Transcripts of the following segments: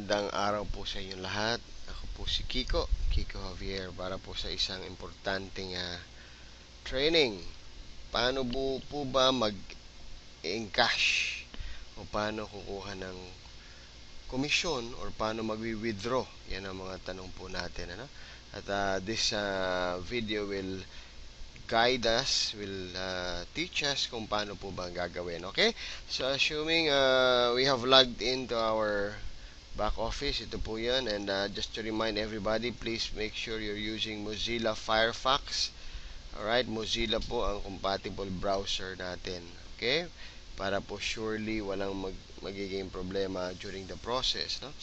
Magandang araw po sa inyong lahat. Ako po si Kiko Javier para po sa isang importanteng training. Paano po ba mag-encash o paano kukuha ng komisyon or paano magwi-withdraw? Yan ang mga tanong po natin. Ano? At this video will guide us, will teach us kung paano po ba gagawin. Okay? So assuming we have logged into our back office, ito po yan. And just to remind everybody, please make sure you're using Mozilla Firefox. Alright, Mozilla po ang compatible browser natin. Okay? Para po surely walang magiging problema during the process. No?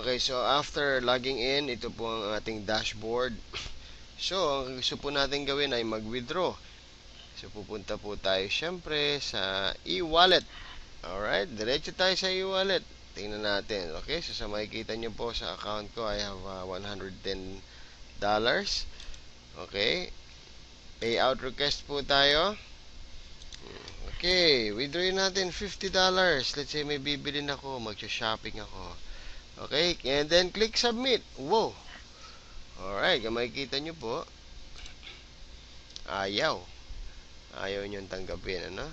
Okay, so after logging in, ito po ang ating dashboard. So, ang gusto po natin gawin ay mag-withdraw. So, pupunta po tayo syempre sa e-wallet. Alright, diretso tayo sa e-wallet. Tingnan natin. Okay, so sa makikita nyo po sa account ko, I have $110. Okay, payout request po tayo. Okay, withdraw natin $50. Let's say may bibilin ako, mag-shopping ako. Okay, and then click submit. Wow. Alright, kung makikita nyo po, ayaw nyo tanggapin, ano?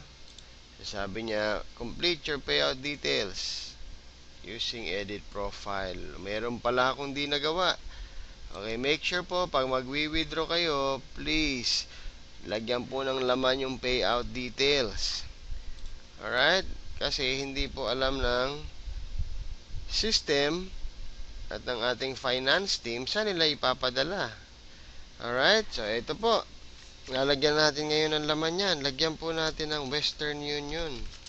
Sabi niya, complete your payout details using edit profile. Meron pala akong di nagawa. Okay, make sure po pag magwi-withdraw kayo, please lagyan po ng laman yung payout details. Alright, kasi hindi po alam ng system at ng ating finance team saan nila ipapadala. Alright, so ito po, lalagyan natin ngayon ng laman yan. Lagyan po natin ng Western Union.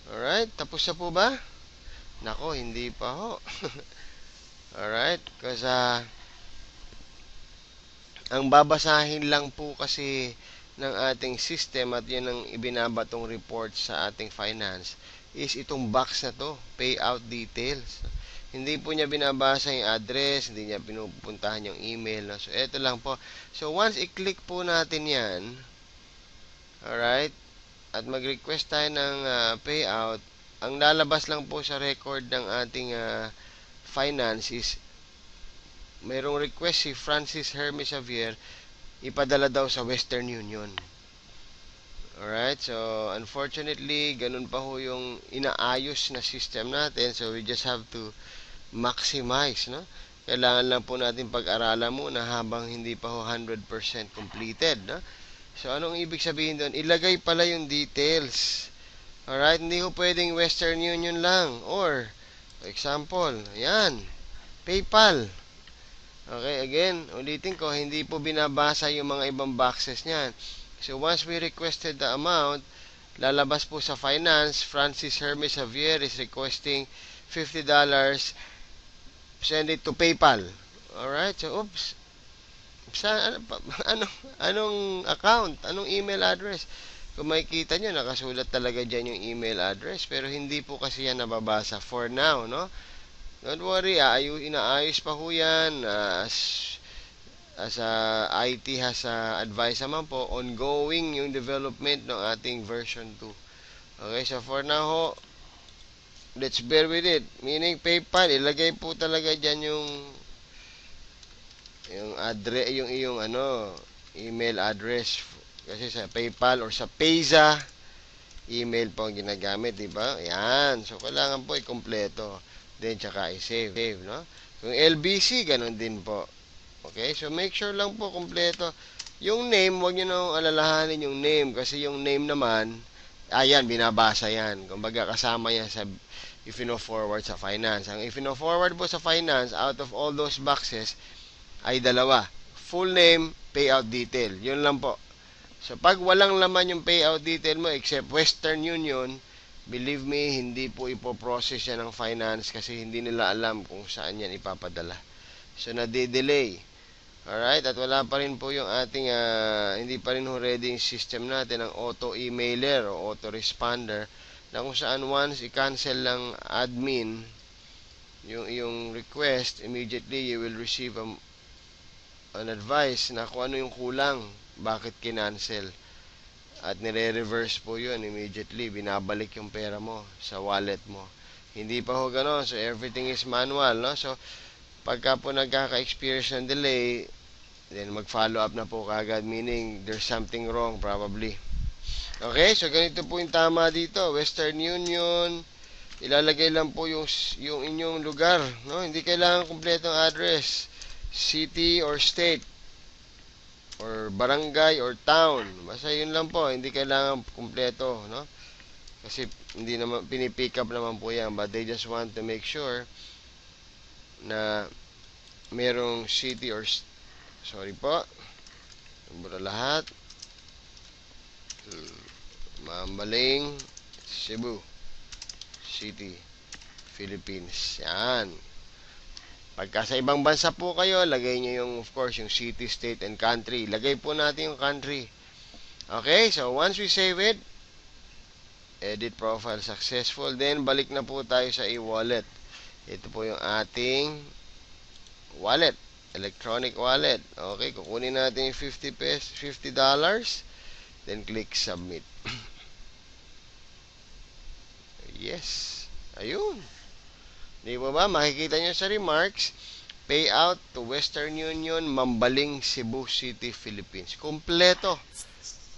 Alright, tapos na po ba? Nako, hindi pa ho. Alright, because ang babasahin lang po kasi ng ating system at yun ang ibinabatong report sa ating finance is itong box na to, payout details. Hindi po niya binabasa yung address, hindi niya pinupuntahan yung email. So, ito lang po. So, once i-click po natin yan, alright, at mag-request tayo ng payout, ang lalabas lang po sa record ng ating finance is mayroong request si Francis Hermes Xavier ipadala daw sa Western Union. Alright, so unfortunately, ganun pa ho yung inaayos na system natin. So we just have to maximize, no? Kailangan lang po natin pag-aralan muna habang hindi pa ho 100% completed, no? So anong ibig sabihin doon? Ilagay pala yung details. Alright, hindi ho pwedeng Western Union lang. Or, for example, ayan, PayPal. Okay, again, ulitin ko, hindi po binabasa yung mga ibang boxes niyan. So, once we requested the amount, lalabas po sa finance, Francis Hermes Xavier is requesting $50, send it to PayPal. Alright, so, oops. Anong account? Anong email address? Kung makikita nyo, nakasulat talaga dyan yung email address. Pero hindi po kasi yan nababasa for now, no? Don't worry, inaayos pa ho yan. As IT has advised naman po, ongoing yung development ng ating version 2. Okay, so for now ho, let's bear with it. Meaning PayPal, ilagay po talaga dyan yung address, yung email address. Kasi sa PayPal or sa Payza, email po ang ginagamit, di ba? Yan. So kailangan po i-kompleto. Then tsaka i-save, no? Kung LBC, ganun din po. Okay? So make sure lang po kompleto. Yung name, wag niyo nang alalahanin yung name kasi yung name naman, ayan, binabasa yan. Kumbaga kasama yan sa if forward sa finance. Ang if forward po sa finance, out of all those boxes, ay dalawa. Full name, payout detail. Yun lang po. So, pag walang laman yung payout detail mo, except Western Union, believe me, hindi po ipoprocess yan ng finance kasi hindi nila alam kung saan yan ipapadala. So, nade-delay. Alright? At wala pa rin po yung ating, hindi pa rin ready yung system natin ng auto-emailer o auto-responder na kung saan once i-cancel lang admin yung request, immediately you will receive an advice na kung ano yung kulang, bakit kinancel. At nire-reverse po yun immediately, binabalik yung pera mo sa wallet mo. Hindi pa ho gano'n. So, everything is manual, no? So, pagka po nagkaka-experience ng delay, then mag-follow up na po kagad, meaning there's something wrong probably. Okay, so ganito po yung tama dito. Western Union, ilalagay lang po yung inyong lugar, no? Hindi kailangan kumpletong address, city or state, or barangay or town. Basta yun lang po, hindi kailangan kumpleto, no? Kasi hindi naman pinipick up naman po yan, but they just want to make sure na merong city or sorry po, mura lahat. Mambaling, Cebu City, Philippines. Yan. Pagka sa ibang bansa po kayo, lagay nyo yung, of course, yung city, state, and country. Lagay po natin yung country. Okay, so once we save it, edit profile successful, then balik na po tayo sa e-wallet. Ito po yung ating wallet, electronic wallet. Okay, kukunin natin yung $50, then click submit. Yes. Ayun. Di ba ba? Makikita nyo sa remarks, payout to Western Union, Mambaling, Cebu City, Philippines. Kompleto.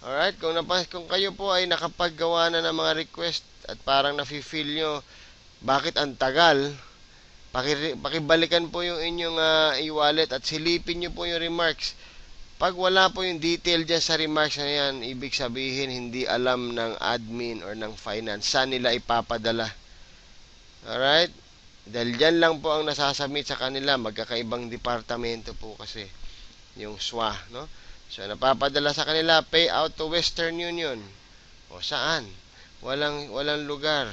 Alright? Kung kayo po ay nakapaggawa na ng mga request at parang nafe-feel nyo, bakit ang tagal? Pakibalikan po yung inyong e-wallet at silipin nyo po yung remarks. Pag wala po yung detail dyan sa remarks na yan, ibig sabihin hindi alam ng admin or ng finance saan nila ipapadala. Alright? Dahil dyan lang po ang nasasubmit sa kanila. Magkakaibang departamento po kasi yung SWA, no? So, napapadala sa kanila, payout to Western Union. O, saan? Walang lugar.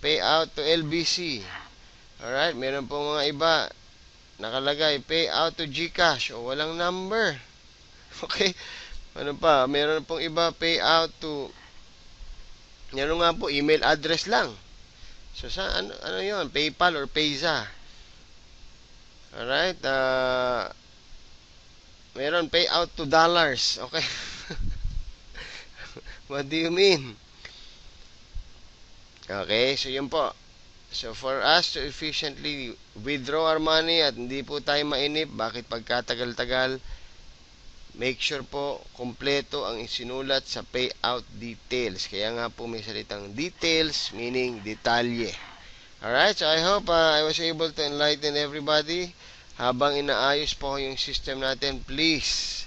Payout to LBC. Alright? Meron po mga iba nakalagay, payout to GCash. O, walang number. Okay? Ano pa? Meron pong iba, payout to, meron nga po, email address lang. So, ano yun? PayPal or Payza. Alright? Meron payout to dollars. Okay? What do you mean? Okay, so yun po. So, for us to efficiently withdraw our money at hindi po tayo mainip, bakit pagkatagal-tagal, make sure po, kompleto ang isinulat sa payout details. Kaya nga po may salitang details, meaning detalye. Alright, so I hope I was able to enlighten everybody. Habang inaayos po yung system natin, please,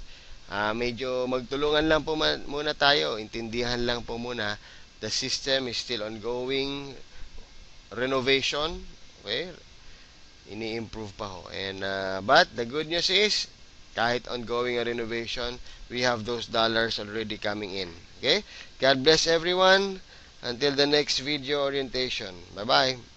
medyo magtulungan lang po muna tayo. Intindihan lang po muna. The system is still ongoing renovation. Okay? Ini-improve pa ho. And, but the good news is, kahit ongoing renovation, we have those dollars already coming in. Okay? God bless everyone. Until the next video orientation. Bye-bye.